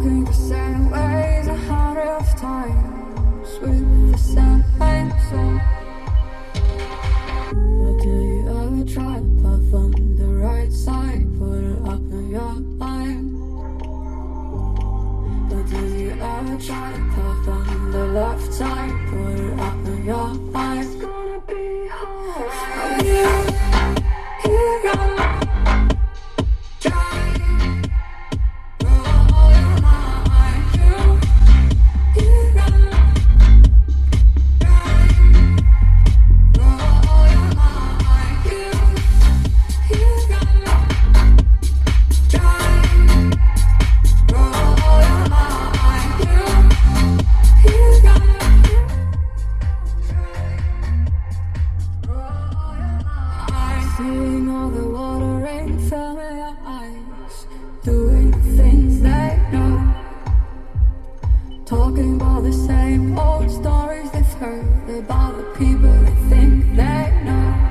Walking the same ways 100 times with the same song. But do you ever try to puff on the right side, put it up in your mind? But do you ever try to puff on the left side, put it up in your mind? It's gonna be hard. Here goes. Seeing all the water rain fill your eyes, doing things they know, talking about the same old stories they've heard, about the people they think they know.